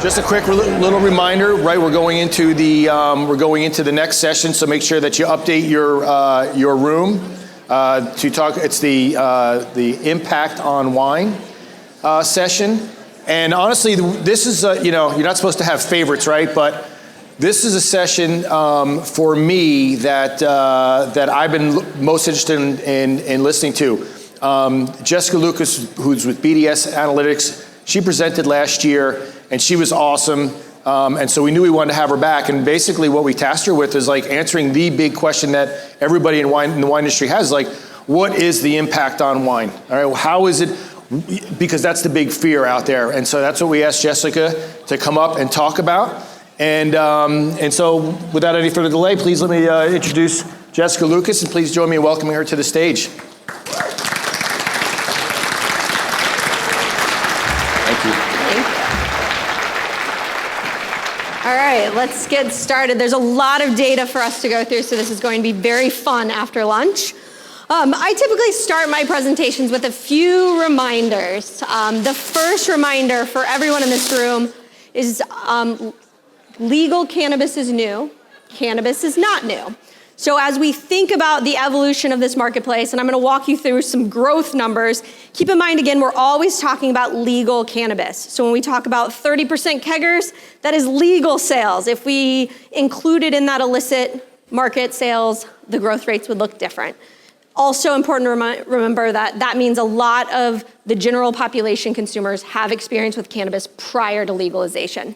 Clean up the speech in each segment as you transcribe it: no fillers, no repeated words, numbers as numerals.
Just a quick little reminder, right? We're going into the next session, so make sure that you update your room to talk. It's the impact on wine session, and honestly, this is you're not supposed to have favorites, right? But this is a session for me that I've been most interested in listening to. Jessica Lukas, who's with BDS Analytics, she presented last year, and she was awesome. And so we knew we wanted to have her back. And basically what we tasked her with is like answering the big question that everybody in the wine industry has, like, what is the impact on wine? All right, well, how is it? Because that's the big fear out there. And so that's what we asked Jessica to come up and talk about. And so without any further delay, please let me introduce Jessica Lukas, and please join me in welcoming her to the stage. All right, let's get started. There's a lot of data for us to go through, so this is going to be very fun after lunch. I typically start my presentations with a few reminders. The first reminder for everyone in this room is legal cannabis is new, cannabis is not new. So as we think about the evolution of this marketplace, and I'm gonna walk you through some growth numbers, keep in mind, again, we're always talking about legal cannabis. So when we talk about 30% keggers, that is legal sales. If we included in that illicit market sales, the growth rates would look different. Also important to remember that means a lot of the general population consumers have experience with cannabis prior to legalization.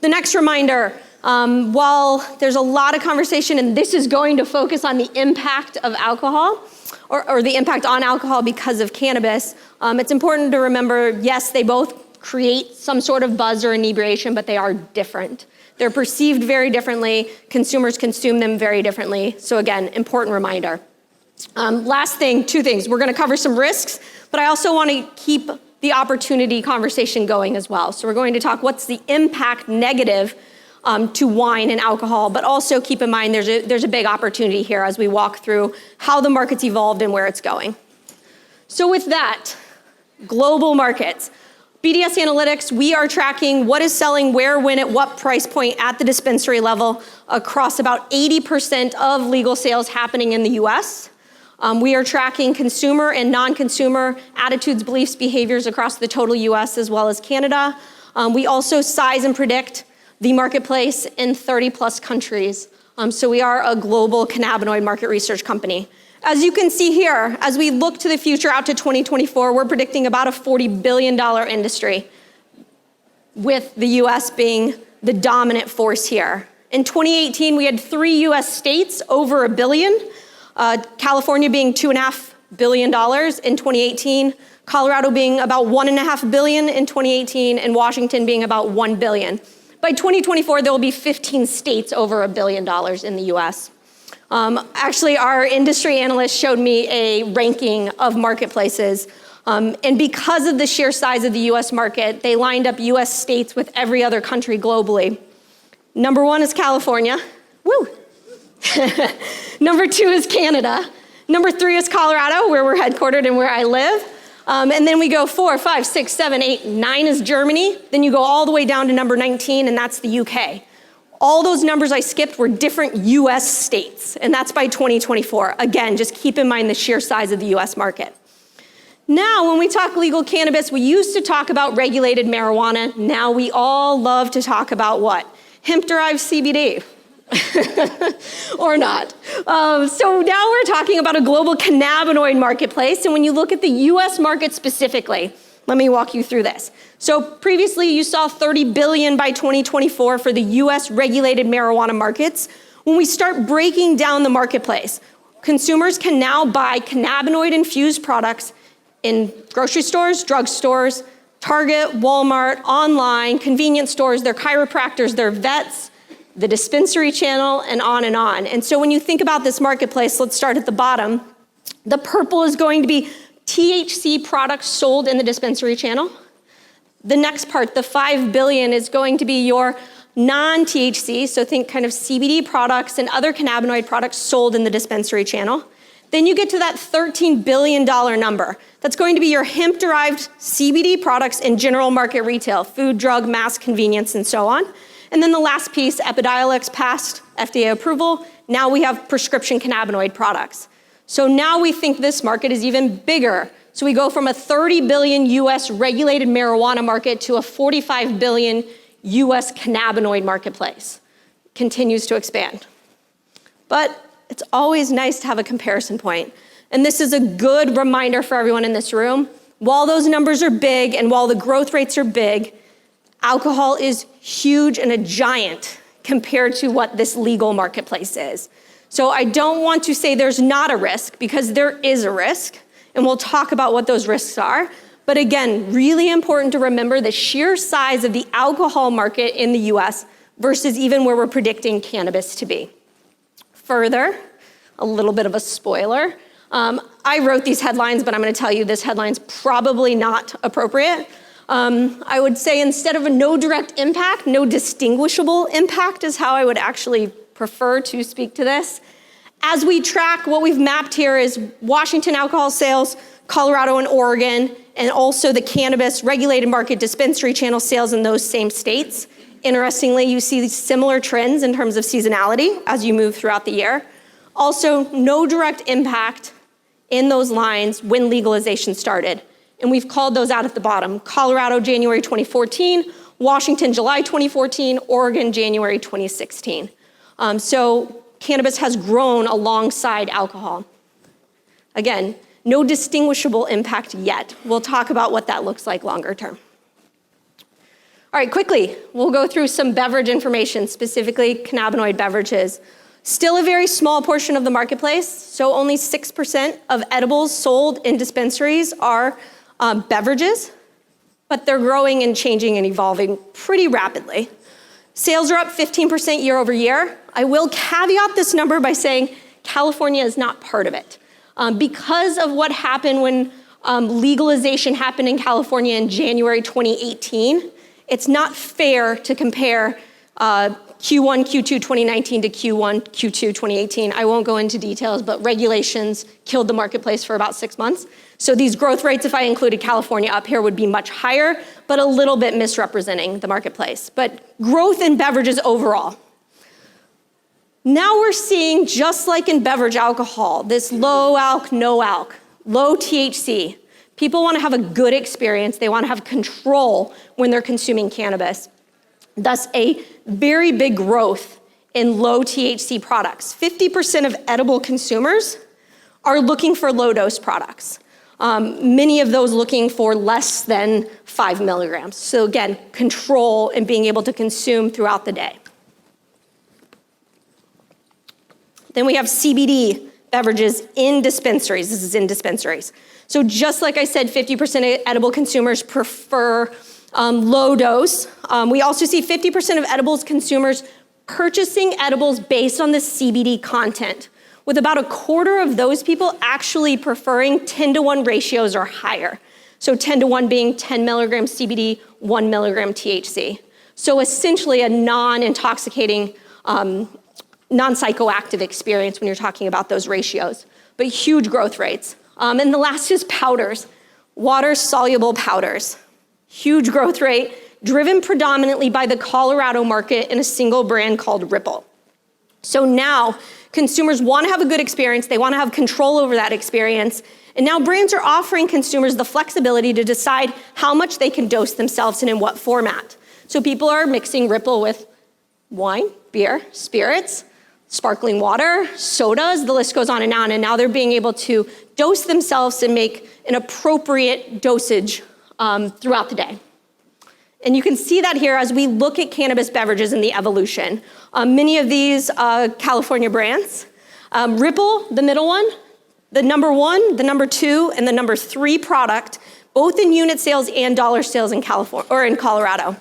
The next reminder, while there's a lot of conversation, and this is going to focus on the impact of alcohol, or the impact on alcohol because of cannabis, it's important to remember, yes, they both create some sort of buzz or inebriation, but they are different. They're perceived very differently. Consumers consume them very differently. So again, important reminder. Last thing, two things. We're gonna cover some risks, but I also wanna keep the opportunity conversation going as well. So we're going to talk what's the impact negative to wine and alcohol, but also keep in mind there's a big opportunity here as we walk through how the market's evolved and where it's going. So with that, global markets. BDS Analytics, we are tracking what is selling, where, when, at what price point at the dispensary level across about 80% of legal sales happening in the US. We are tracking consumer and non-consumer attitudes, beliefs, behaviors across the total US as well as Canada. We also size and predict the marketplace in 30 plus countries. So we are a global cannabinoid market research company. As you can see here, as we look to the future out to 2024, we're predicting about a $40 billion industry, with the US being the dominant force here. In 2018, we had 3 US states over $1 billion. California being $2.5 billion in 2018, Colorado being about $1.5 billion in 2018, and Washington being about $1 billion. By 2024, there will be 15 states over $1 billion in the US. Actually, our industry analyst showed me a ranking of marketplaces, and because of the sheer size of the US market, they lined up US states with every other country globally. Number 1 is California. Woo! Number 2 is Canada. Number 3 is Colorado, where we're headquartered and where I live. And then we go 4, 5, 6, 7, 8, 9 is Germany. Then you go all the way down to number 19, and that's the UK. All those numbers I skipped were different US states, and that's by 2024. Again, just keep in mind the sheer size of the US market. Now, when we talk legal cannabis, we used to talk about regulated marijuana. Now we all love to talk about what? Hemp-derived CBD. Or not. So now we're talking about a global cannabinoid marketplace, and when you look at the US market specifically, let me walk you through this. So previously you saw $30 billion by 2024 for the US regulated marijuana markets. When we start breaking down the marketplace, consumers can now buy cannabinoid infused products in grocery stores, drugstores, Target, Walmart, online, convenience stores, their chiropractors, their vets, the dispensary channel, and on and on. And so when you think about this marketplace, let's start at the bottom. The purple is going to be THC products sold in the dispensary channel. The next part, the 5 billion, is going to be your non-THC, so think kind of CBD products and other cannabinoid products sold in the dispensary channel. Then you get to that $13 billion number. That's going to be your hemp-derived CBD products in general market retail, food, drug, mass convenience, and so on. And then the last piece, Epidiolex passed FDA approval. Now we have prescription cannabinoid products. So now we think this market is even bigger. So we go from a 30 billion US regulated marijuana market to a 45 billion US cannabinoid marketplace. Continues to expand. But it's always nice to have a comparison point. And this is a good reminder for everyone in this room. While those numbers are big and while the growth rates are big, alcohol is huge and a giant compared to what this legal marketplace is. So I don't want to say there's not a risk, because there is a risk, and we'll talk about what those risks are. But again, really important to remember the sheer size of the alcohol market in the US versus even where we're predicting cannabis to be. Further, a little bit of a spoiler. I wrote these headlines, but I'm gonna tell you this headline's probably not appropriate. I would say instead of a no direct impact, no distinguishable impact is how I would actually prefer to speak to this. As we track, what we've mapped here is Washington alcohol sales, Colorado and Oregon, and also the cannabis regulated market dispensary channel sales in those same states. Interestingly, you see these similar trends in terms of seasonality as you move throughout the year. Also, no direct impact in those lines when legalization started. And we've called those out at the bottom. Colorado, January 2014, Washington, July 2014, Oregon, January 2016. So cannabis has grown alongside alcohol. Again, no distinguishable impact yet. We'll talk about what that looks like longer term. All right, quickly, we'll go through some beverage information, specifically cannabinoid beverages. Still a very small portion of the marketplace, so only 6% of edibles sold in dispensaries are beverages, but they're growing and changing and evolving pretty rapidly. Sales are up 15% year over year. I will caveat this number by saying California is not part of it. Because of what happened when legalization happened in California in January 2018, it's not fair to compare Q1, Q2 2019 to Q1, Q2 2018. I won't go into details, but regulations killed the marketplace for about 6 months. So these growth rates, if I included California up here, would be much higher, but a little bit misrepresenting the marketplace. But growth in beverages overall. Now we're seeing, just like in beverage alcohol, this low alc, no alc, low THC. People want to have a good experience. They want to have control when they're consuming cannabis. Thus, a very big growth in low THC products. 50% of edible consumers are looking for low dose products. Many of those looking for less than 5 milligrams. So again, control and being able to consume throughout the day. Then we have CBD beverages in dispensaries. This is in dispensaries. So just like I said, 50% of edible consumers prefer low dose. We also see 50% of edibles consumers purchasing edibles based on the CBD content, with about a quarter of those people actually preferring 10-to-1 ratios or higher. So 10-to-1 being 10 milligrams CBD, 1 milligram THC. So essentially a non-intoxicating, non-psychoactive experience when you're talking about those ratios, but huge growth rates. And the last is powders, water-soluble powders. Huge growth rate, driven predominantly by the Colorado market in a single brand called Ripple. So now consumers want to have a good experience, they want to have control over that experience, and now brands are offering consumers the flexibility to decide how much they can dose themselves and in what format. So people are mixing Ripple with wine, beer, spirits, sparkling water, sodas, the list goes on, and now they're being able to dose themselves and make an appropriate dosage throughout the day. And you can see that here as we look at cannabis beverages and the evolution. Many of these California brands. Ripple, the middle one, the number 1, the number 2, and the number 3 product, both in unit sales and dollar sales in California or in Colorado.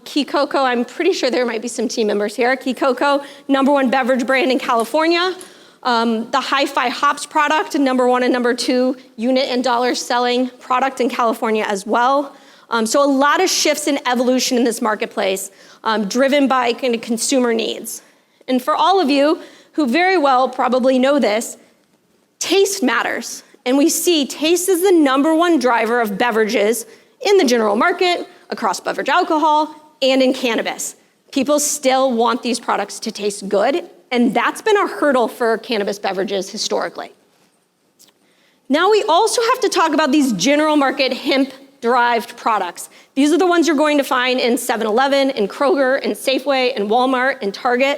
Key Coco, I'm pretty sure there might be some team members here. Key Coco, number 1 beverage brand in California. The Hi-Fi Hops product, number 1 and number 2 unit and dollar selling product in California as well. So a lot of shifts in evolution in this marketplace, driven by kind of consumer needs. And for all of you who very well probably know this, taste matters. And we see taste is the #1 driver of beverages in the general market, across beverage alcohol, and in cannabis. People still want these products to taste good, and that's been a hurdle for cannabis beverages historically. Now we also have to talk about these general market hemp-derived products. These are the ones you're going to find in 7-Eleven, in Kroger, in Safeway, in Walmart, in Target.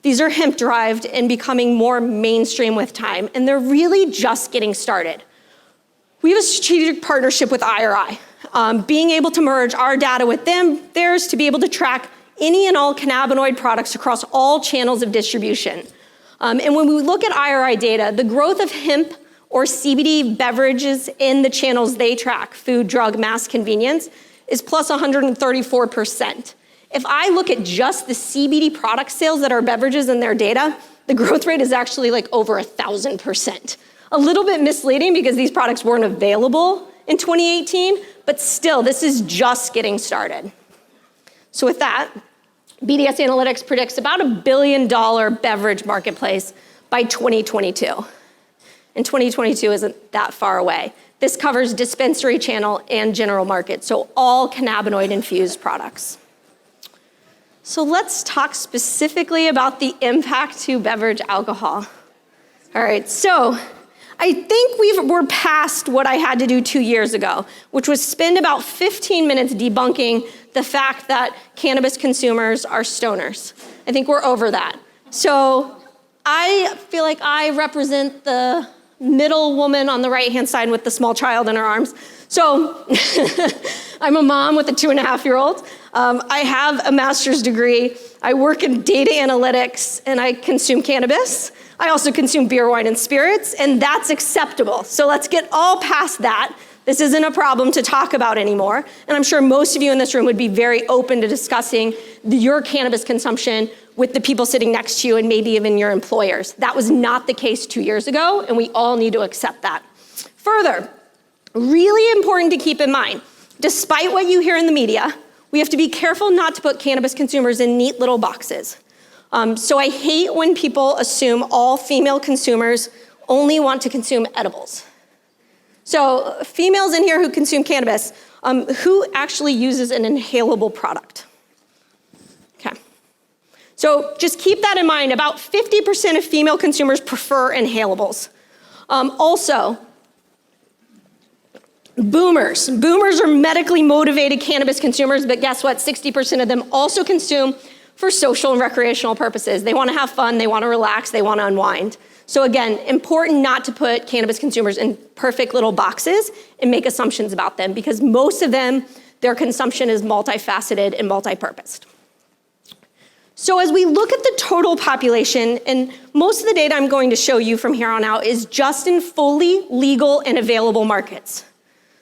These are hemp-derived and becoming more mainstream with time, and they're really just getting started. We have a strategic partnership with IRI, being able to merge our data with theirs to be able to track any and all cannabinoid products across all channels of distribution. And when we look at IRI data, the growth of hemp or CBD beverages in the channels they track, food, drug, mass, convenience, is plus 134%. If I look at just the CBD product sales that are beverages in their data, the growth rate is actually like over 1,000%. A little bit misleading because these products weren't available in 2018, but still, this is just getting started. So with that, BDS Analytics predicts about $1 billion beverage marketplace by 2022. And 2022 isn't that far away. This covers dispensary channel and general market, so all cannabinoid-infused products. So let's talk specifically about the impact to beverage alcohol. All right, so I think we're past what I had to do 2 years ago, which was spend about 15 minutes debunking the fact that cannabis consumers are stoners. I think we're over that. So I feel like I represent the middle woman on the right-hand side with the small child in her arms. So I'm a mom with a 2.5-year-old. I have a master's degree. I work in data analytics, and I consume cannabis. I also consume beer, wine, and spirits, and that's acceptable. So let's get all past that. This isn't a problem to talk about anymore. And I'm sure most of you in this room would be very open to discussing your cannabis consumption with the people sitting next to you and maybe even your employers. That was not the case 2 years ago, and we all need to accept that. Further, really important to keep in mind, despite what you hear in the media, we have to be careful not to put cannabis consumers in neat little boxes. So I hate when people assume all female consumers only want to consume edibles. So females in here who consume cannabis, who actually uses an inhalable product? Okay. So just keep that in mind. About 50% of female consumers prefer inhalables. Also, boomers. Boomers are medically motivated cannabis consumers, but guess what? 60% of them also consume for social and recreational purposes. They want to have fun, they want to relax, they want to unwind. So again, important not to put cannabis consumers in perfect little boxes and make assumptions about them, because most of them, their consumption is multifaceted and multi-purposed. So as we look at the total population, and most of the data I'm going to show you from here on out is just in fully legal and available markets.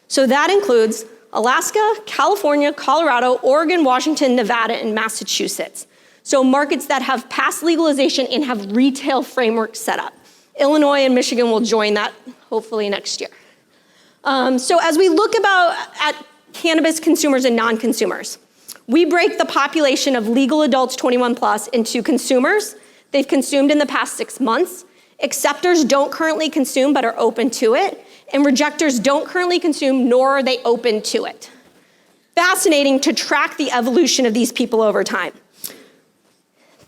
So that includes Alaska, California, Colorado, Oregon, Washington, Nevada, and Massachusetts. So markets that have passed legalization and have retail frameworks set up. Illinois and Michigan will join that hopefully next year. So as we look at cannabis consumers and non-consumers, we break the population of legal adults 21 plus into consumers. They've consumed in the past 6 months. Acceptors don't currently consume but are open to it. And rejectors don't currently consume, nor are they open to it. Fascinating to track the evolution of these people over time.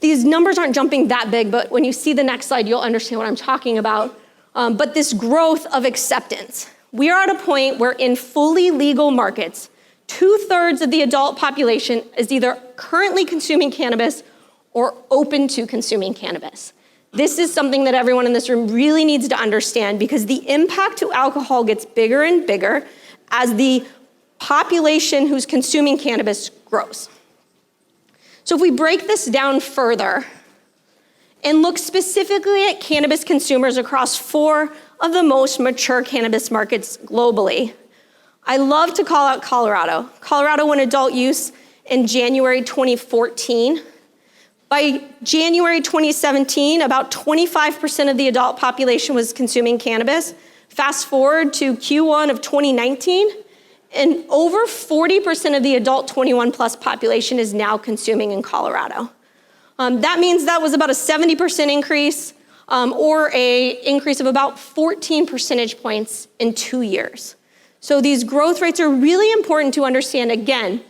These numbers aren't jumping that big, but when you see the next slide, you'll understand what I'm talking about. But this growth of acceptance. We are at a point where in fully legal markets, 2/3 of the adult population is either currently consuming cannabis or open to consuming cannabis. This is something that everyone in this room really needs to understand, because the impact to alcohol gets bigger and bigger as the population who's consuming cannabis grows. So if we break this down further and look specifically at cannabis consumers across 4 of the most mature cannabis markets globally, I love to call out Colorado. Colorado went adult use in January 2014. By January 2017, about 25% of the adult population was consuming cannabis. Fast forward to Q1 of 2019, and over 40% of the adult 21 plus population is now consuming in Colorado. That means that was about a 70% increase. or a increase of about 14 percentage points in 2 years. So these growth rates are really important to understand. Again,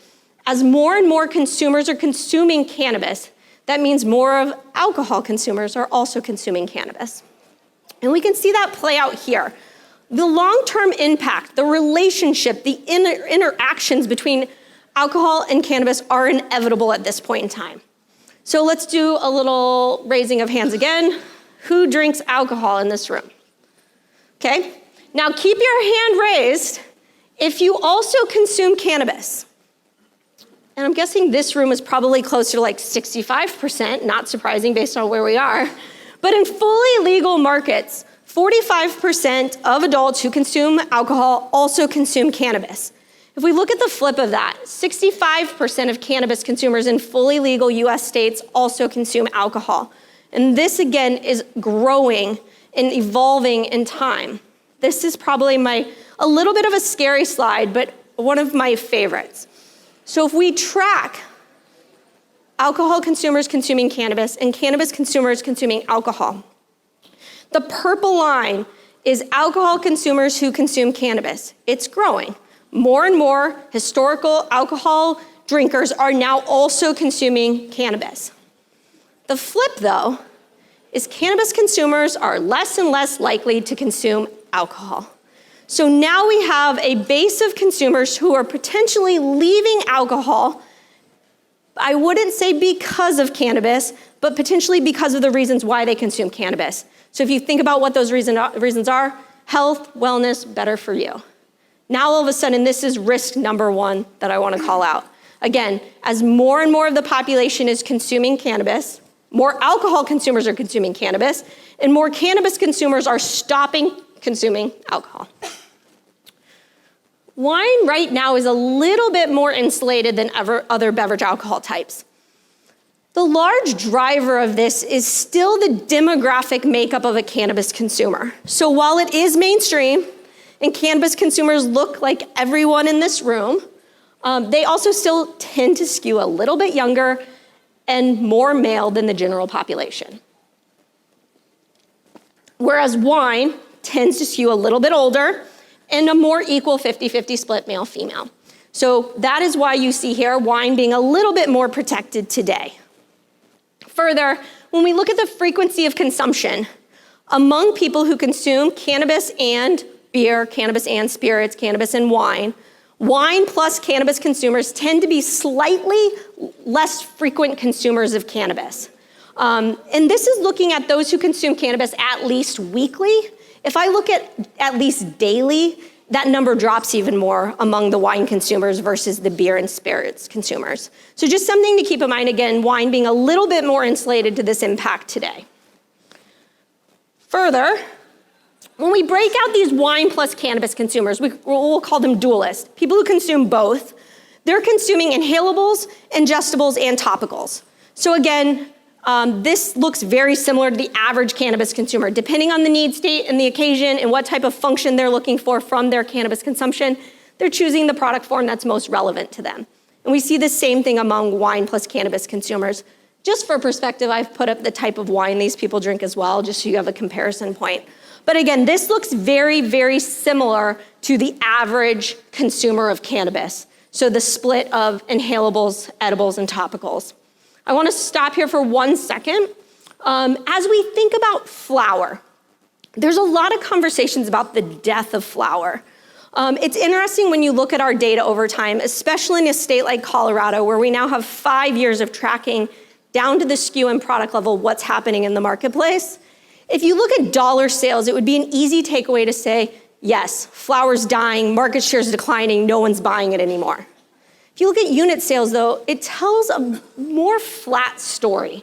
as more and more consumers are consuming cannabis, that means more of alcohol consumers are also consuming cannabis. And we can see that play out here. The long-term impact, the relationship, the interactions between alcohol and cannabis are inevitable at this point in time. So let's do a little raising of hands again. Who drinks alcohol in this room? Okay, now keep your hand raised if you also consume cannabis. And I'm guessing this room is probably closer to like 65%, not surprising based on where we are. But in fully legal markets, 45% of adults who consume alcohol also consume cannabis. If we look at the flip of that, 65% of cannabis consumers in fully legal US states also consume alcohol. And this again is growing and evolving in time. This is probably a little bit of a scary slide, but one of my favorites. So if we track alcohol consumers consuming cannabis and cannabis consumers consuming alcohol, the purple line is alcohol consumers who consume cannabis. It's growing. More and more historical alcohol drinkers are now also consuming cannabis. The flip, though, is cannabis consumers are less and less likely to consume alcohol. So now we have a base of consumers who are potentially leaving alcohol, I wouldn't say because of cannabis, but potentially because of the reasons why they consume cannabis. So if you think about what those reasons are, health, wellness, better for you. Now all of a sudden, this is risk number one that I want to call out. Again, as more and more of the population is consuming cannabis, more alcohol consumers are consuming cannabis, and more cannabis consumers are stopping consuming alcohol. Wine right now is a little bit more insulated than other beverage alcohol types. The large driver of this is still the demographic makeup of a cannabis consumer. So while it is mainstream and cannabis consumers look like everyone in this room, they also still tend to skew a little bit younger and more male than the general population. Whereas wine tends to skew a little bit older and a more equal 50-50 split male-female. So that is why you see here wine being a little bit more protected today. Further, when we look at the frequency of consumption, among people who consume cannabis and beer, cannabis and spirits, cannabis and wine plus cannabis consumers tend to be slightly less frequent consumers of cannabis. And this is looking at those who consume cannabis at least weekly. If I look at least daily, that number drops even more among the wine consumers versus the beer and spirits consumers. So just something to keep in mind, again, wine being a little bit more insulated to this impact today. Further, when we break out these wine plus cannabis consumers, we'll call them dualists, people who consume both, they're consuming inhalables, ingestibles, and topicals. So again, this looks very similar to the average cannabis consumer. Depending on the need state and the occasion and what type of function they're looking for from their cannabis consumption, they're choosing the product form that's most relevant to them. And we see the same thing among wine plus cannabis consumers. Just for perspective, I've put up the type of wine these people drink as well, just so you have a comparison point. But again, this looks very, very similar to the average consumer of cannabis. So the split of inhalables, edibles, and topicals. I want to stop here for 1 second. As we think about flower, there's a lot of conversations about the death of flower. It's interesting when you look at our data over time, especially in a state like Colorado, where we now have 5 years of tracking down to the SKU and product level what's happening in the marketplace. If you look at dollar sales, it would be an easy takeaway to say, yes, flower's dying, market share's declining, no one's buying it anymore. If you look at unit sales, though, it tells a more flat story.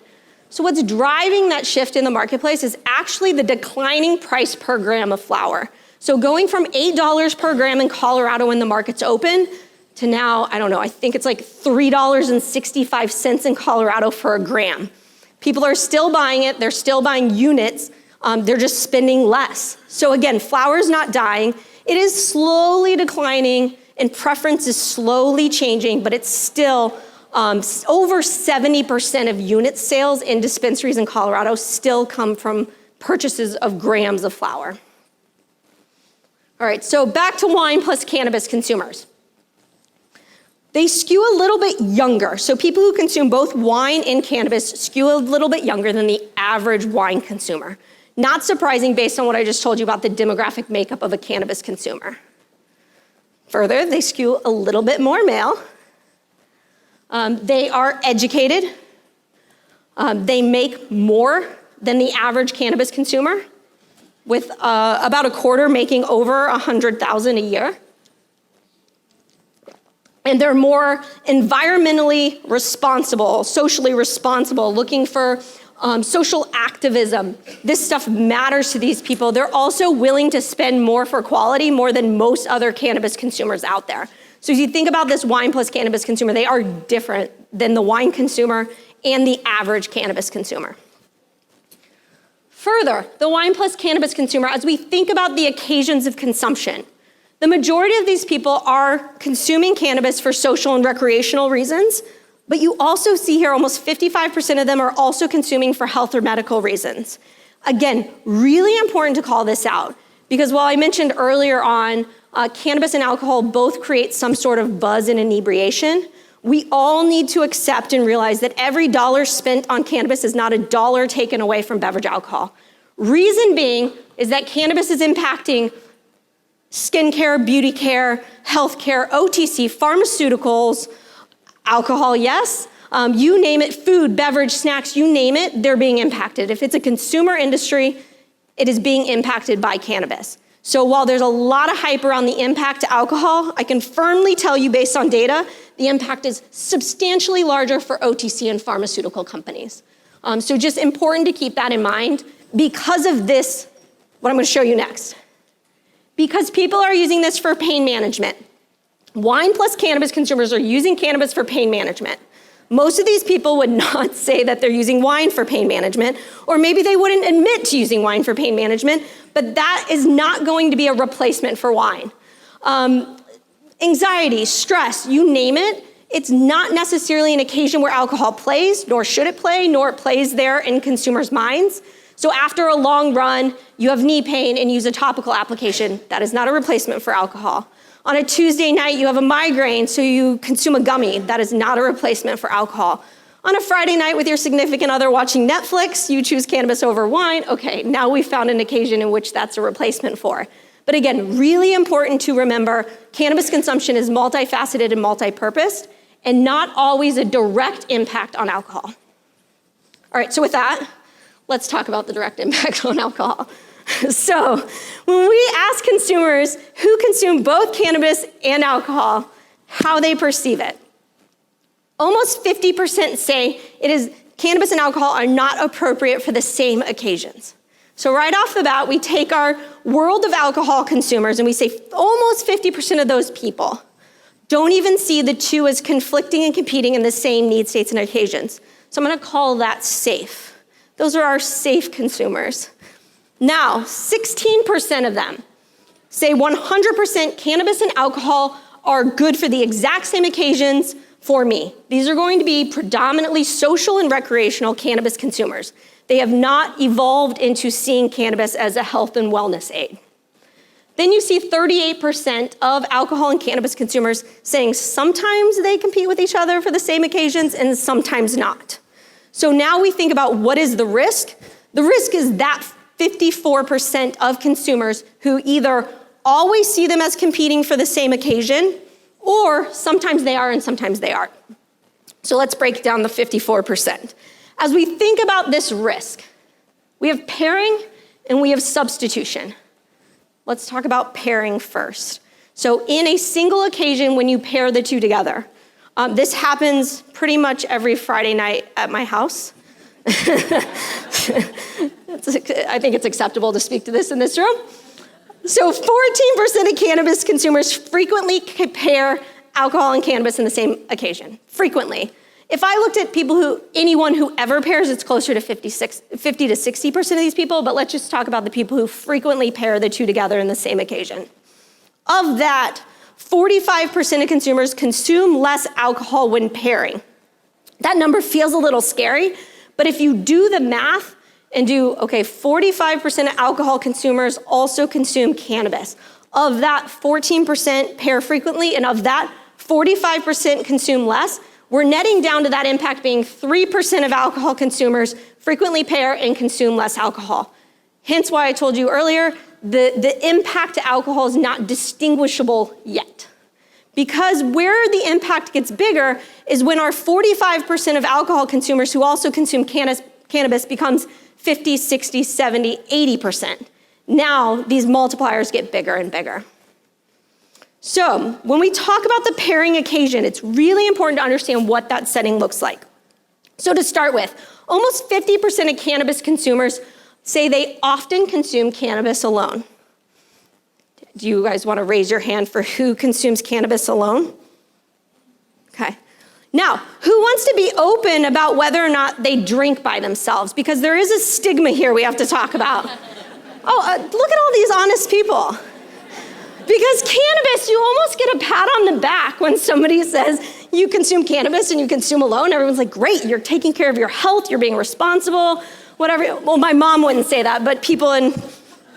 So what's driving that shift in the marketplace is actually the declining price per gram of flower. So going from $8 per gram in Colorado when the market's open to now, I don't know, I think it's like $3.65 in Colorado for a gram. People are still buying it, they're still buying units, they're just spending less. So again, flower's not dying, it is slowly declining, and preference is slowly changing, but it's still over 70% of unit sales in dispensaries in Colorado still come from purchases of grams of flower. All right, so back to wine plus cannabis consumers. They skew a little bit younger. So people who consume both wine and cannabis skew a little bit younger than the average wine consumer. Not surprising based on what I just told you about the demographic makeup of a cannabis consumer. Further, they skew a little bit more male. They are educated. They make more than the average cannabis consumer, with about a quarter making over $100,000 a year. And they're more environmentally responsible, socially responsible, looking for social activism. This stuff matters to these people. They're also willing to spend more for quality, more than most other cannabis consumers out there. So as you think about this wine plus cannabis consumer, they are different than the wine consumer and the average cannabis consumer. Further, the wine plus cannabis consumer, as we think about the occasions of consumption, the majority of these people are consuming cannabis for social and recreational reasons, but you also see here almost 55% of them are also consuming for health or medical reasons. Again, really important to call this out, because while I mentioned earlier on, cannabis and alcohol both create some sort of buzz and inebriation, we all need to accept and realize that every dollar spent on cannabis is not a dollar taken away from beverage alcohol. Reason being is that cannabis is impacting skincare, beauty care, healthcare, OTC, pharmaceuticals, alcohol, yes, you name it, food, beverage, snacks, you name it, they're being impacted. If it's a consumer industry, it is being impacted by cannabis. So while there's a lot of hype around the impact to alcohol, I can firmly tell you based on data, the impact is substantially larger for OTC and pharmaceutical companies. So just important to keep that in mind because of this, what I'm going to show you next. Because people are using this for pain management. Wine plus cannabis consumers are using cannabis for pain management. Most of these people would not say that they're using wine for pain management, or maybe they wouldn't admit to using wine for pain management, but that is not going to be a replacement for wine. Anxiety, stress, you name it, it's not necessarily an occasion where alcohol plays, nor should it play, nor it plays there in consumers' minds. So after a long run, you have knee pain and use a topical application. That is not a replacement for alcohol. On a Tuesday night, you have a migraine, so you consume a gummy. That is not a replacement for alcohol. On a Friday night with your significant other watching Netflix, you choose cannabis over wine. Okay, now we found an occasion in which that's a replacement for. But again, really important to remember, cannabis consumption is multifaceted and multi-purposed, and not always a direct impact on alcohol. All right, so with that, let's talk about the direct impact on alcohol. So when we ask consumers who consume both cannabis and alcohol, how they perceive it, almost 50% say cannabis and alcohol are not appropriate for the same occasions. So right off the bat, we take our world of alcohol consumers and we say almost 50% of those people don't even see the two as conflicting and competing in the same need states and occasions. So I'm gonna call that safe. Those are our safe consumers. Now, 16% of them say 100% cannabis and alcohol are good for the exact same occasions for me. These are going to be predominantly social and recreational cannabis consumers. They have not evolved into seeing cannabis as a health and wellness aid. Then you see 38% of alcohol and cannabis consumers saying sometimes they compete with each other for the same occasions and sometimes not. So now we think about what is the risk. The risk is that 54% of consumers who either always see them as competing for the same occasion, or sometimes they are and sometimes they aren't. So let's break down the 54%. As we think about this risk, we have pairing and we have substitution. Let's talk about pairing first. So in a single occasion, when you pair the two together, this happens pretty much every Friday night at my house. I think it's acceptable to speak to this in this room. So 14% of cannabis consumers frequently pair alcohol and cannabis in the same occasion, frequently. If I looked at anyone who ever pairs, it's closer to 50 to 60% of these people, but let's just talk about the people who frequently pair the two together in the same occasion. Of that, 45% of consumers consume less alcohol when pairing. That number feels a little scary, but if you do the math, and do, okay, 45% of alcohol consumers also consume cannabis. Of that, 14% pair frequently, and of that, 45% consume less. We're netting down to that impact being 3% of alcohol consumers frequently pair and consume less alcohol. Hence why I told you earlier, the impact to alcohol is not distinguishable yet. Because where the impact gets bigger is when our 45% of alcohol consumers who also consume cannabis becomes 50, 60, 70, 80%. Now these multipliers get bigger and bigger. So when we talk about the pairing occasion, it's really important to understand what that setting looks like. So to start with, almost 50% of cannabis consumers say they often consume cannabis alone. Do you guys want to raise your hand for who consumes cannabis alone? Okay. Now, who wants to be open about whether or not they drink by themselves? Because there is a stigma here we have to talk about. Look at all these honest people. Because cannabis, you almost get a pat on the back when somebody says you consume cannabis and you consume alone. Everyone's like, great, you're taking care of your health, you're being responsible, whatever. Well, my mom wouldn't say that, but people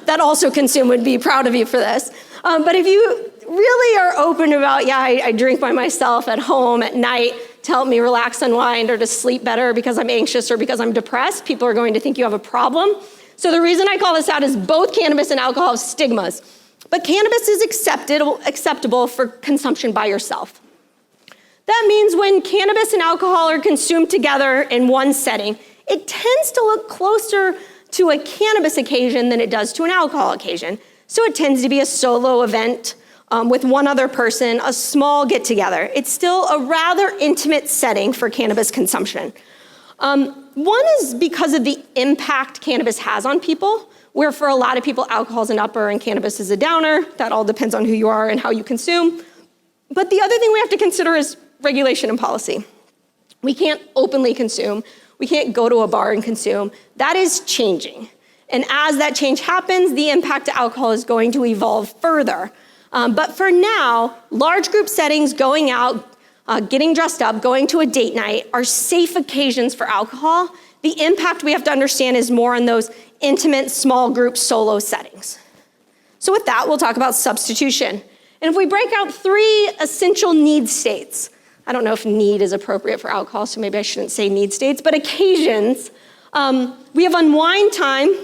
that also consume would be proud of you for this. But if you really are open about, I drink by myself at home at night to help me relax, unwind, or to sleep better because I'm anxious or because I'm depressed, people are going to think you have a problem. So the reason I call this out is both cannabis and alcohol have stigmas. But cannabis is acceptable for consumption by yourself. That means when cannabis and alcohol are consumed together in one setting, it tends to look closer to a cannabis occasion than it does to an alcohol occasion. So it tends to be a solo event with one other person, a small get-together. It's still a rather intimate setting for cannabis consumption. One is because of the impact cannabis has on people, where for a lot of people, alcohol is an upper and cannabis is a downer. That all depends on who you are and how you consume. But the other thing we have to consider is regulation and policy. We can't openly consume. We can't go to a bar and consume. That is changing. And as that change happens, the impact to alcohol is going to evolve further. But for now, large group settings, going out, getting dressed up, going to a date night are safe occasions for alcohol. The impact we have to understand is more on those intimate, small group, solo settings. So with that, we'll talk about substitution. And if we break out 3 essential need states, I don't know if need is appropriate for alcohol, so maybe I shouldn't say need states, but occasions. We have unwind time,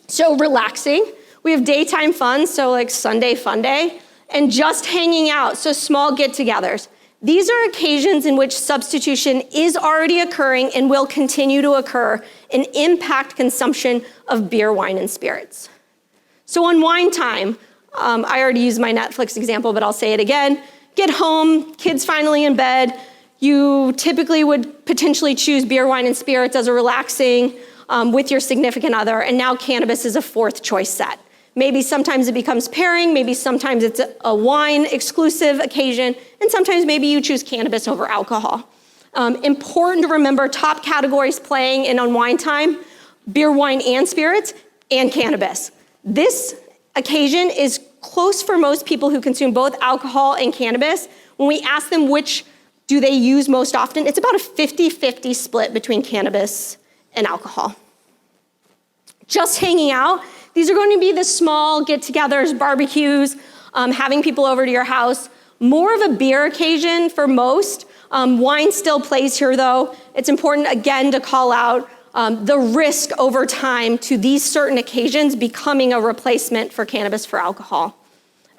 so relaxing. We have daytime fun, so like Sunday fun day, and just hanging out, so small get-togethers. These are occasions in which substitution is already occurring and will continue to occur and impact consumption of beer, wine, and spirits. So unwind time, I already used my Netflix example, but I'll say it again. Get home, kids finally in bed. You typically would potentially choose beer, wine, and spirits as a relaxing with your significant other, and now cannabis is a 4th choice set. Maybe sometimes it becomes pairing, maybe sometimes it's a wine exclusive occasion, and sometimes maybe you choose cannabis over alcohol. Important to remember top categories playing in unwind time, beer, wine, and spirits, and cannabis. This occasion is close for most people who consume both alcohol and cannabis. When we ask them which do they use most often, it's about a 50-50 split between cannabis and alcohol. Just hanging out, these are going to be the small get-togethers, barbecues, having people over to your house. More of a beer occasion for most. Wine still plays here though. It's important again to call out the risk over time to these certain occasions becoming a replacement for cannabis for alcohol.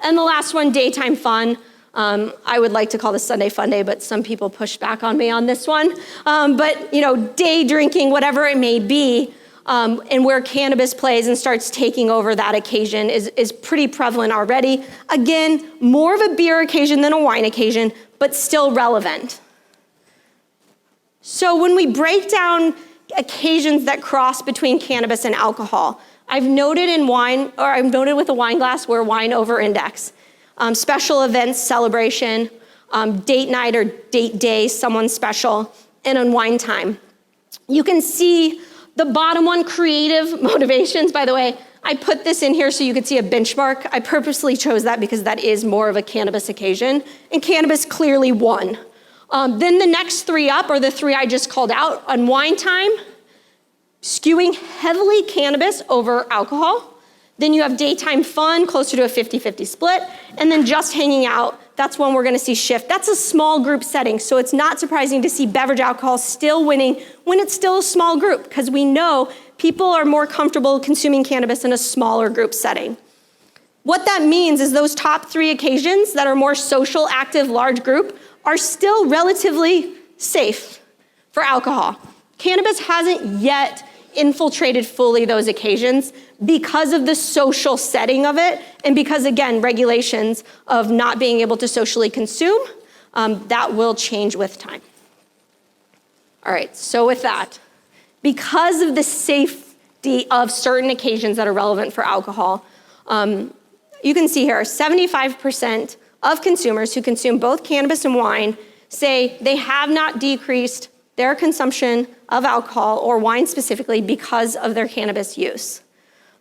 And the last one, daytime fun. I would like to call this Sunday fun day, but some people push back on me on this one. But day drinking, whatever it may be, and where cannabis plays and starts taking over that occasion is pretty prevalent already. Again, more of a beer occasion than a wine occasion, but still relevant. So when we break down occasions that cross between cannabis and alcohol, I've noted with a wine glass where wine over-index. Special events, celebration, date night or date day, someone special, and unwind time. You can see the bottom one, creative motivations. By the way, I put this in here so you could see a benchmark. I purposely chose that because that is more of a cannabis occasion, and cannabis clearly won. Then the next 3 up are the 3 I just called out. Unwind time, skewing heavily cannabis over alcohol. Then you have daytime fun, closer to a 50-50 split, and then just hanging out, that's when we're gonna see shift. That's a small group setting, so it's not surprising to see beverage alcohol still winning when it's still a small group, because we know people are more comfortable consuming cannabis in a smaller group setting. What that means is those top 3 occasions that are more social, active, large group are still relatively safe for alcohol. Cannabis hasn't yet infiltrated fully those occasions because of the social setting of it, and because, again, regulations of not being able to socially consume, that will change with time. All right, so with that, because of the safety of certain occasions that are relevant for alcohol, you can see here, 75% of consumers who consume both cannabis and wine say they have not decreased their consumption of alcohol or wine specifically because of their cannabis use.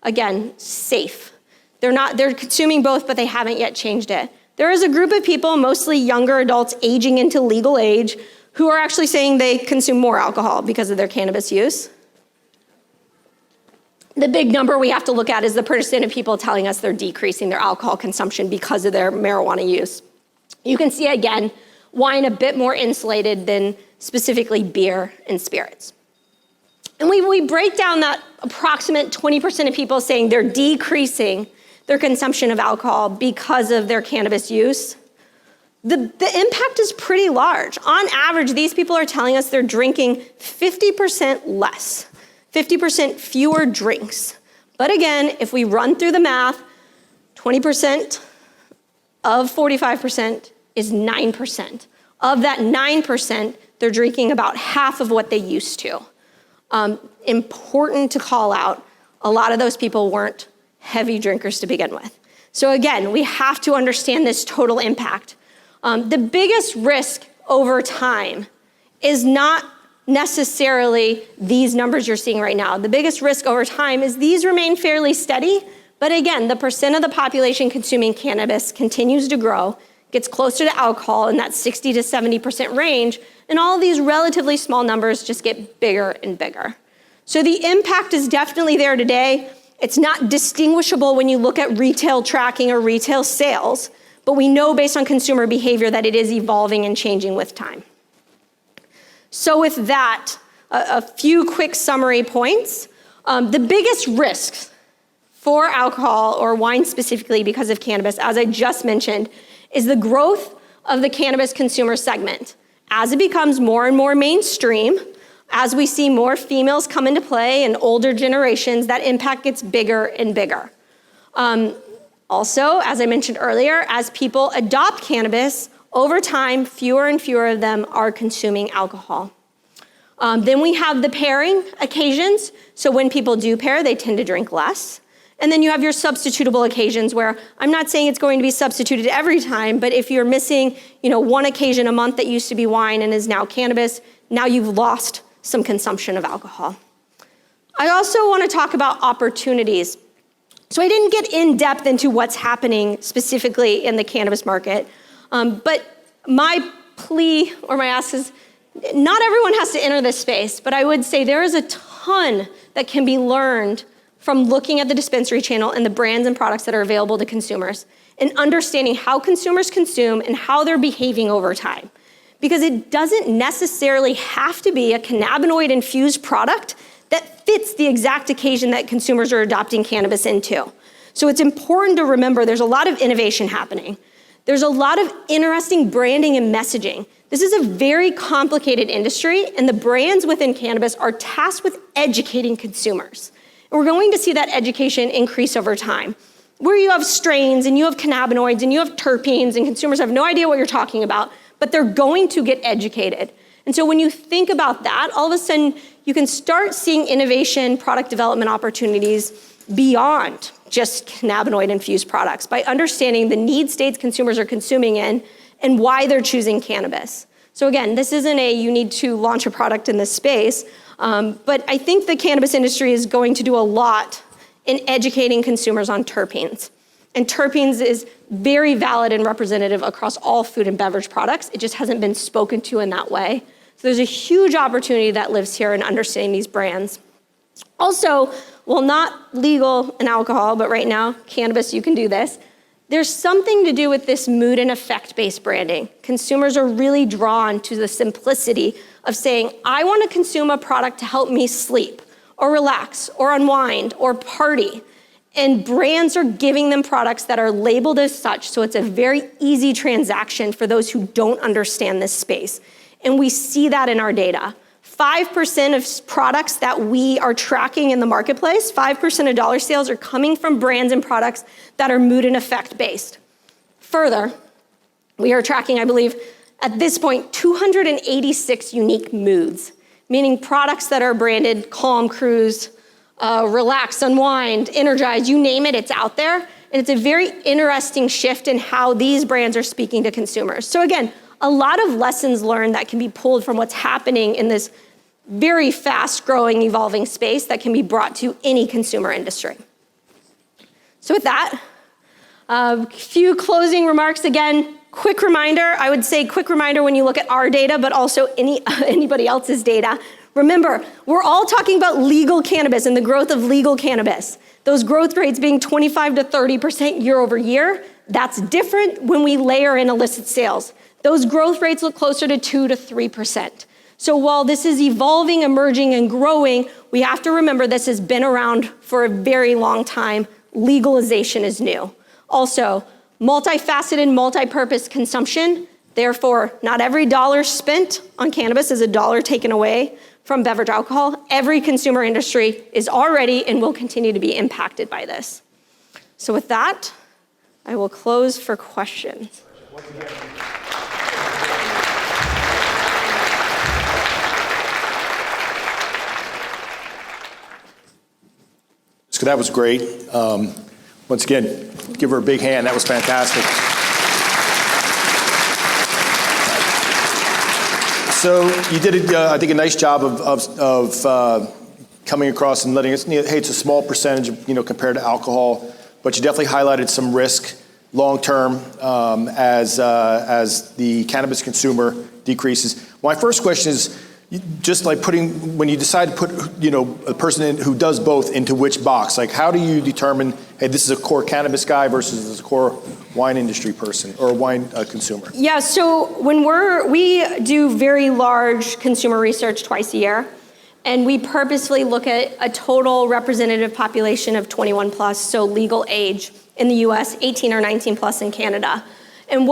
Again, safe. They're consuming both, but they haven't yet changed it. There is a group of people, mostly younger adults aging into legal age, who are actually saying they consume more alcohol because of their cannabis use. The big number we have to look at is the percent of people telling us they're decreasing their alcohol consumption because of their marijuana use. You can see, again, wine a bit more insulated than specifically beer and spirits. And we break down that approximate 20% of people saying they're decreasing their consumption of alcohol because of their cannabis use. The impact is pretty large. On average, these people are telling us they're drinking 50% less, 50% fewer drinks. But again, if we run through the math, 20% of 45% is 9%. Of that 9%, they're drinking about half of what they used to. Important to call out, a lot of those people weren't heavy drinkers to begin with. So again, we have to understand this total impact. The biggest risk over time is not necessarily these numbers you're seeing right now. The biggest risk over time is these remain fairly steady, but again, the percent of the population consuming cannabis continues to grow, gets closer to alcohol in that 60 to 70% range, and all of these relatively small numbers just get bigger and bigger. So the impact is definitely there today. It's not distinguishable when you look at retail tracking or retail sales, but we know based on consumer behavior that it is evolving and changing with time. So with that, a few quick summary points. The biggest risks for alcohol or wine specifically because of cannabis, as I just mentioned, is the growth of the cannabis consumer segment. As it becomes more and more mainstream, as we see more females come into play and older generations, that impact gets bigger and bigger. Also, as I mentioned earlier, as people adopt cannabis, over time, fewer and fewer of them are consuming alcohol. Then we have the pairing occasions. So when people do pair, they tend to drink less. And then you have your substitutable occasions where I'm not saying it's going to be substituted every time, but if you're missing, one occasion a month that used to be wine and is now cannabis, now you've lost some consumption of alcohol. I also want to talk about opportunities. So I didn't get in depth into what's happening specifically in the cannabis market, but my plea or my ask is not everyone has to enter this space, but I would say there is a ton that can be learned from looking at the dispensary channel and the brands and products that are available to consumers and understanding how consumers consume and how they're behaving over time. Because it doesn't necessarily have to be a cannabinoid-infused product that fits the exact occasion that consumers are adopting cannabis into. So it's important to remember there's a lot of innovation happening. There's a lot of interesting branding and messaging. This is a very complicated industry, and the brands within cannabis are tasked with educating consumers. And we're going to see that education increase over time, where you have strains and you have cannabinoids and you have terpenes and consumers have no idea what you're talking about, but they're going to get educated. And so when you think about that, all of a sudden you can start seeing innovation, product development opportunities beyond just cannabinoid-infused products by understanding the need states consumers are consuming in and why they're choosing cannabis. So again, this isn't you need to launch a product in this space, but I think the cannabis industry is going to do a lot in educating consumers on terpenes. And terpenes is very valid and representative across all food and beverage products. It just hasn't been spoken to in that way. So there's a huge opportunity that lives here in understanding these brands. Also, well, not legal in alcohol, but right now, cannabis, you can do this. There's something to do with this mood and effect-based branding. Consumers are really drawn to the simplicity of saying, I want to consume a product to help me sleep, or relax, or unwind, or party. And brands are giving them products that are labeled as such, so it's a very easy transaction for those who don't understand this space. And we see that in our data. 5% of products that we are tracking in the marketplace, 5% of dollar sales are coming from brands and products that are mood and effect based. Further, we are tracking, I believe, at this point, 286 unique moods, meaning products that are branded calm, cruise, relax, unwind, energize, you name it, it's out there. And it's a very interesting shift in how these brands are speaking to consumers. So again, a lot of lessons learned that can be pulled from what's happening in this very fast-growing, evolving space that can be brought to any consumer industry. So with that, a few closing remarks. Again, quick reminder, I would say quick reminder when you look at our data, but also anybody else's data. Remember, we're all talking about legal cannabis and the growth of legal cannabis. Those growth rates being 25 to 30% year over year, that's different when we layer in illicit sales. Those growth rates look closer to 2 to 3%. So while this is evolving, emerging, and growing, we have to remember this has been around for a very long time. Legalization is new. Also, multifaceted, multi-purpose consumption. Therefore, not every dollar spent on cannabis is a dollar taken away from beverage alcohol. Every consumer industry is already and will continue to be impacted by this. So with that, I will close for questions. So that was great. Once again, give her a big hand. That was fantastic. So you did, I think, a nice job of coming across and letting us, hey, it's a small percentage, compared to alcohol, but you definitely highlighted some risk long-term as the cannabis consumer decreases. My first question is, just like when you decide to put, a person in who does both into which box, like how do you determine, hey, this is a core cannabis guy versus this is a core wine industry person or wine consumer? Yeah, so when we do very large consumer research twice a year, and we purposefully look at a total representative population of 21 plus, so legal age in the US, 18 or 19 plus in Canada. And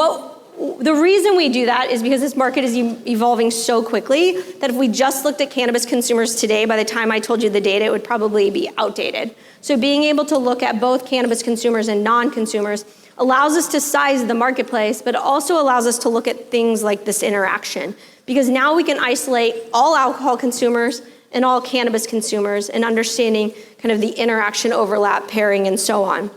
the reason we do that is because this market is evolving so quickly that if we just looked at cannabis consumers today, by the time I told you the data, it would probably be outdated. So being able to look at both cannabis consumers and non-consumers allows us to size the marketplace, but it also allows us to look at things like this interaction. Because now we can isolate all alcohol consumers and all cannabis consumers and understanding kind of the interaction, overlap, pairing, and so on.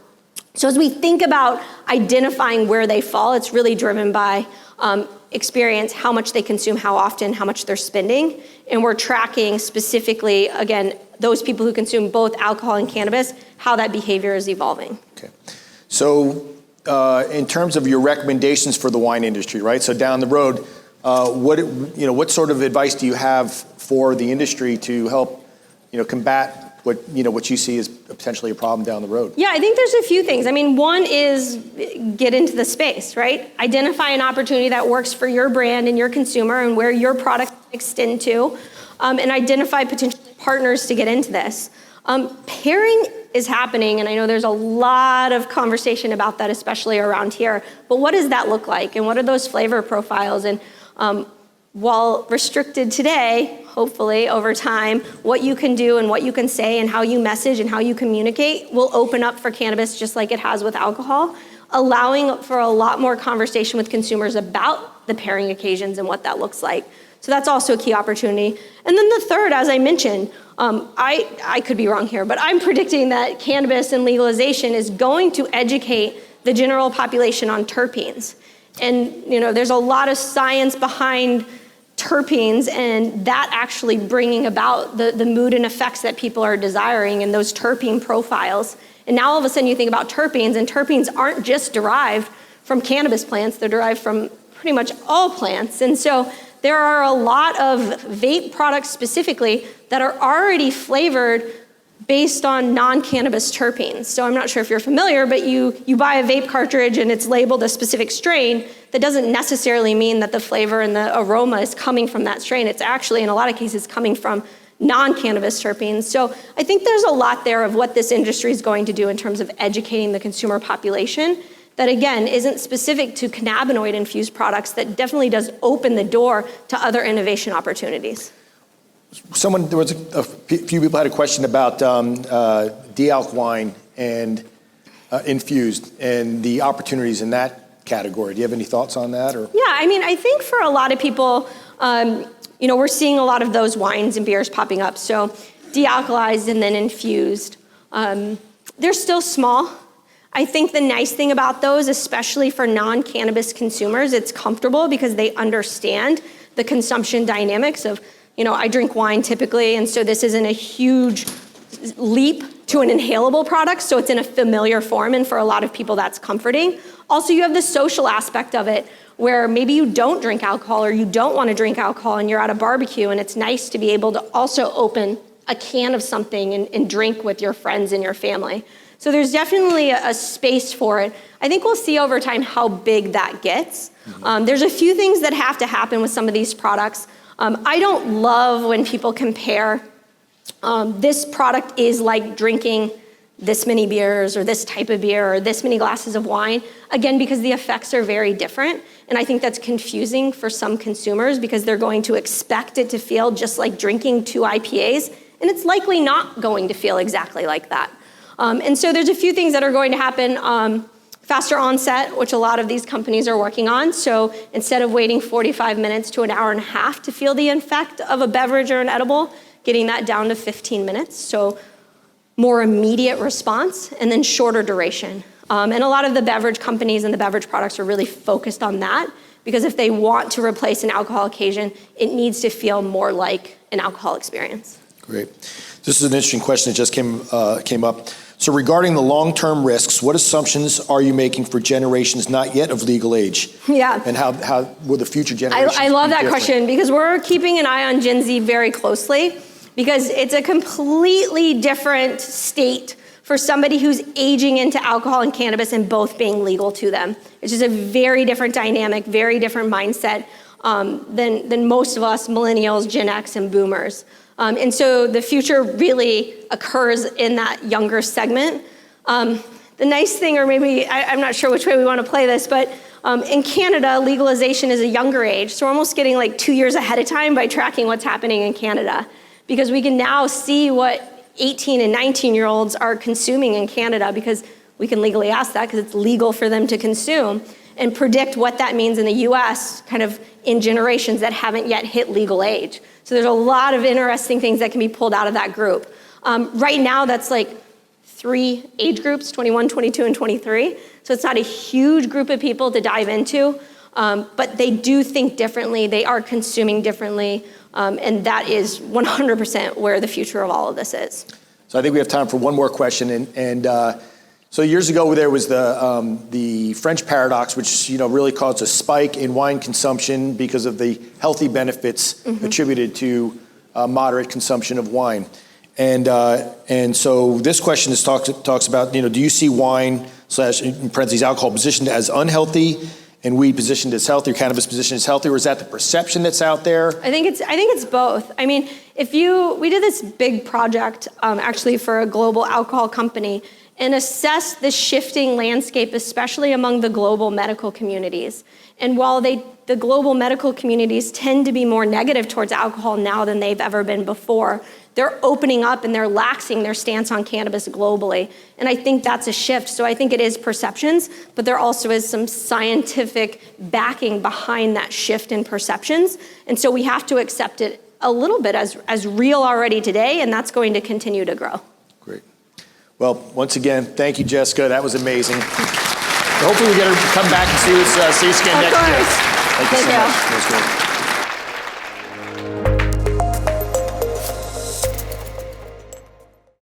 So as we think about identifying where they fall, it's really driven by experience, how much they consume, how often, how much they're spending. And we're tracking specifically, again, those people who consume both alcohol and cannabis, how that behavior is evolving. Okay. So in terms of your recommendations for the wine industry, right? So down the road, what sort of advice do you have for the industry to help, combat what you see as potentially a problem down the road? Yeah, I think there's a few things. I mean, one is get into the space, right? Identify an opportunity that works for your brand and your consumer and where your product extend to, and identify potential partners to get into this. Pairing is happening, and I know there's a lot of conversation about that, especially around here, but what does that look like? And what are those flavor profiles? And while restricted today, hopefully over time, what you can do and what you can say and how you message and how you communicate will open up for cannabis just like it has with alcohol, allowing for a lot more conversation with consumers about the pairing occasions and what that looks like. So that's also a key opportunity. And then the third, as I mentioned, I could be wrong here, but I'm predicting that cannabis and legalization is going to educate the general population on terpenes. And there's a lot of science behind terpenes and that actually bringing about the mood and effects that people are desiring and those terpene profiles. And now all of a sudden you think about terpenes, and terpenes aren't just derived from cannabis plants, they're derived from pretty much all plants. And so there are a lot of vape products specifically that are already flavored based on non-cannabis terpenes. So I'm not sure if you're familiar, but you buy a vape cartridge and it's labeled a specific strain. That doesn't necessarily mean that the flavor and the aroma is coming from that strain. It's actually, in a lot of cases, coming from non-cannabis terpenes. So I think there's a lot there of what this industry is going to do in terms of educating the consumer population that, again, isn't specific to cannabinoid-infused products, that definitely does open the door to other innovation opportunities. There was a few people had a question about de-alc wine and infused and the opportunities in that category. Do you have any thoughts on that? Or? Yeah, I mean, I think for a lot of people, we're seeing a lot of those wines and beers popping up. So de-alkalized and then infused. They're still small. I think the nice thing about those, especially for non-cannabis consumers, it's comfortable because they understand the consumption dynamics of, I drink wine typically, and so this isn't a huge leap to an inhalable product, so it's in a familiar form, and for a lot of people that's comforting. Also, you have the social aspect of it, where maybe you don't drink alcohol or you don't want to drink alcohol and you're at a barbecue, and it's nice to be able to also open a can of something and drink with your friends and your family. So there's definitely a space for it. I think we'll see over time how big that gets. There's a few things that have to happen with some of these products. I don't love when people compare this product is like drinking this many beers or this type of beer or this many glasses of wine, again, because the effects are very different. And I think that's confusing for some consumers because they're going to expect it to feel just like drinking 2 IPAs, and it's likely not going to feel exactly like that. And so there's a few things that are going to happen. Faster onset, which a lot of these companies are working on. So instead of waiting 45 minutes to an hour and a half to feel the effect of a beverage or an edible, getting that down to 15 minutes. So more immediate response, and then shorter duration. And a lot of the beverage companies and the beverage products are really focused on that, because if they want to replace an alcohol occasion, it needs to feel more like an alcohol experience. Great. This is an interesting question that just came up. So regarding the long-term risks, what assumptions are you making for generations not yet of legal age? Yeah. And how will the future generations I love that different? question, because we're keeping an eye on Gen Z very closely, because it's a completely different state for somebody who's aging into alcohol and cannabis and both being legal to them. It's just a very different dynamic, very different mindset than most of us millennials, Gen X, and boomers. And so the future really occurs in that younger segment. The nice thing, or maybe I'm not sure which way we want to play this, but in Canada, legalization is a younger age. So we're almost getting like 2 years ahead of time by tracking what's happening in Canada, because we can now see what 18 and 19-year-olds are consuming in Canada, because we can legally ask that because it's legal for them to consume, and predict what that means in the US kind of in generations that haven't yet hit legal age. So there's a lot of interesting things that can be pulled out of that group. Right now, that's like 3 age groups, 21, 22, and 23. So it's not a huge group of people to dive into, but they do think differently. They are consuming differently. And that is 100% where the future of all of this is. So I think we have time for one more question. So years ago, there was the French paradox, which really caused a spike in wine consumption because of the healthy benefits attributed to moderate consumption of wine. And so this question talks about, do you see wine / in parentheses alcohol positioned as unhealthy and weed positioned as healthy, or cannabis positioned as healthy, or is that the perception that's out there? I think it's both. I mean, we did this big project actually for a global alcohol company, and assess the shifting landscape, especially among the global medical communities. And while the global medical communities tend to be more negative towards alcohol now than they've ever been before, they're opening up and they're laxing their stance on cannabis globally. And I think that's a shift. So I think it is perceptions, but there also is some scientific backing behind that shift in perceptions. And so we have to accept it a little bit as real already today, and that's going to continue to grow. Great. Well, once again, thank you, Jessica. That was amazing. Hopefully we get to come back and see us again next year. Thank you so much. That was great.